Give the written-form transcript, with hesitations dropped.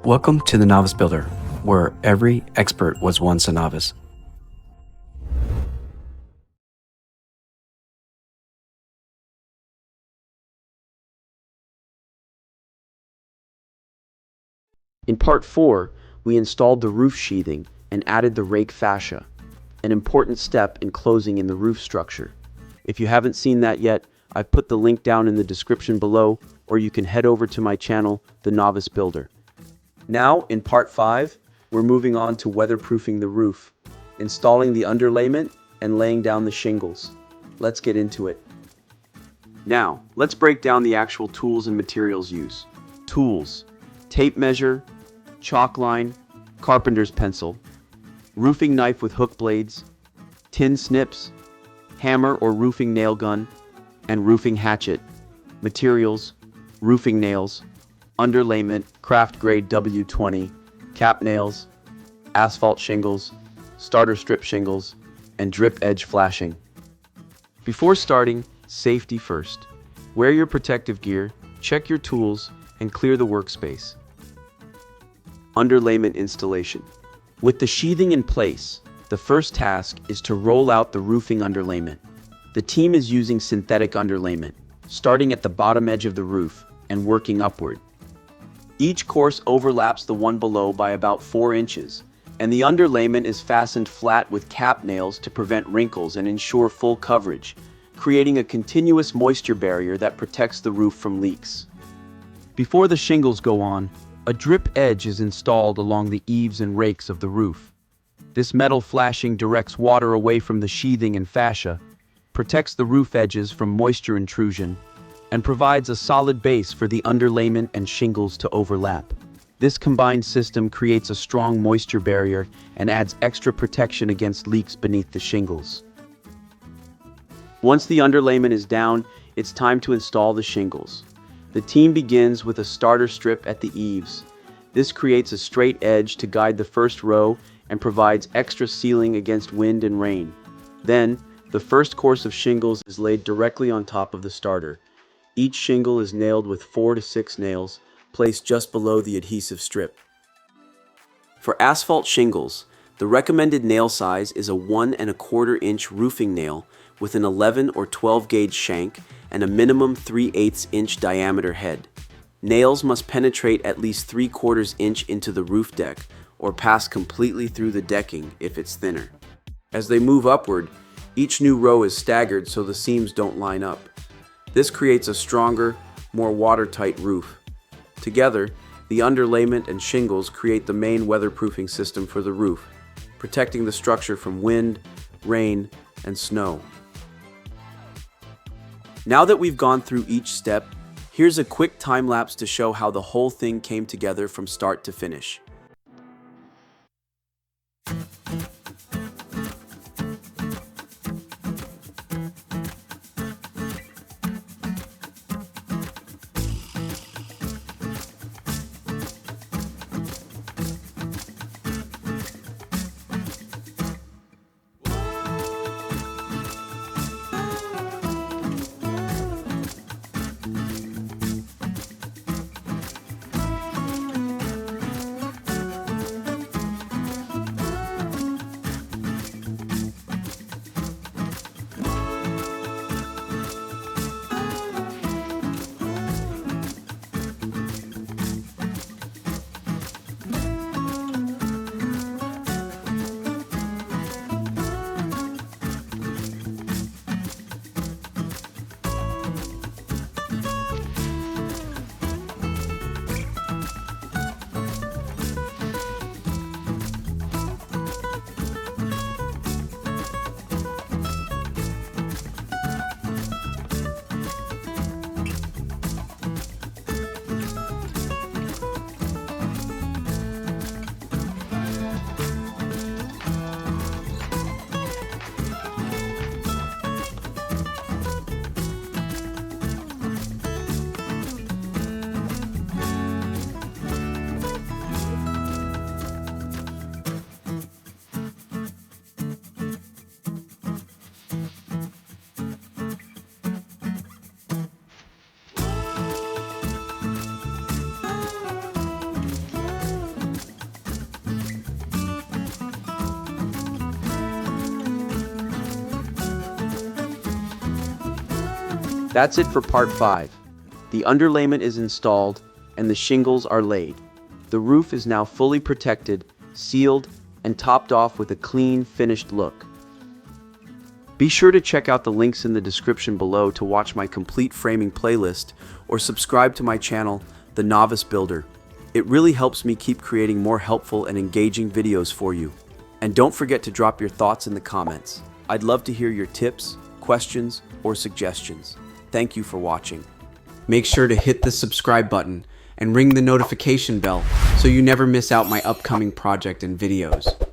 Welcome to the Novice Builder, where every expert was once a novice. In part 4, we installed the roof sheathing and added the rake fascia, an important step in closing in the roof structure. If you haven't seen that yet, I've put the link down in the description below, or you can head over to my channel, The Novice Builder. Now, in part 5, we're moving on to weatherproofing the roof, installing the underlayment and laying down the shingles. Let's get into it. Now, let's break down the actual tools and materials used. Tools: tape measure, chalk line, carpenter's pencil, roofing knife with hook blades, tin snips, hammer or roofing nail gun, and roofing hatchet. Materials: roofing nails, underlayment, Craftgrade W20, cap nails, asphalt shingles, starter strip shingles, and drip edge flashing. Before starting, safety first. Wear your protective gear, check your tools, and clear the workspace. Underlayment installation. With the sheathing in place, the first task is to roll out the roofing underlayment. The team is using synthetic underlayment, starting at the bottom edge of the roof and working upward. Each course overlaps the one below by about 4 inches, and the underlayment is fastened flat with cap nails to prevent wrinkles and ensure full coverage, creating a continuous moisture barrier that protects the roof from leaks. Before the shingles go on, a drip edge is installed along the eaves and rakes of the roof. This metal flashing directs water away from the sheathing and fascia, protects the roof edges from moisture intrusion, and provides a solid base for the underlayment and shingles to overlap. This combined system creates a strong moisture barrier and adds extra protection against leaks beneath the shingles. Once the underlayment is down, it's time to install the shingles. The team begins with a starter strip at the eaves. This creates a straight edge to guide the first row and provides extra sealing against wind and rain. Then, the first course of shingles is laid directly on top of the starter. Each shingle is nailed with 4 to 6 nails, placed just below the adhesive strip. For asphalt shingles, the recommended nail size is a 1 1/4 inch roofing nail with an 11 or 12 gauge shank and a minimum 3/8 inch diameter head. Nails must penetrate at least 3/4 inch into the roof deck or pass completely through the decking if it's thinner. As they move upward, each new row is staggered so the seams don't line up. This creates a stronger, more watertight roof. Together, the underlayment and shingles create the main weatherproofing system for the roof, protecting the structure from wind, rain, and snow. Now that we've gone through each step, here's a quick time lapse to show how the whole thing came together from start to finish. That's it for part 5. The underlayment is installed and the shingles are laid. The roof is now fully protected, sealed, and topped off with a clean, finished look. Be sure to check out the links in the description below to watch my complete framing playlist or subscribe to my channel, The Novice Builder. It really helps me keep creating more helpful and engaging videos for you. And don't forget to drop your thoughts in the comments. I'd love to hear your tips, questions, or suggestions. Thank you for watching. Make sure to hit the subscribe button and ring the notification bell so you never miss out my upcoming project and videos.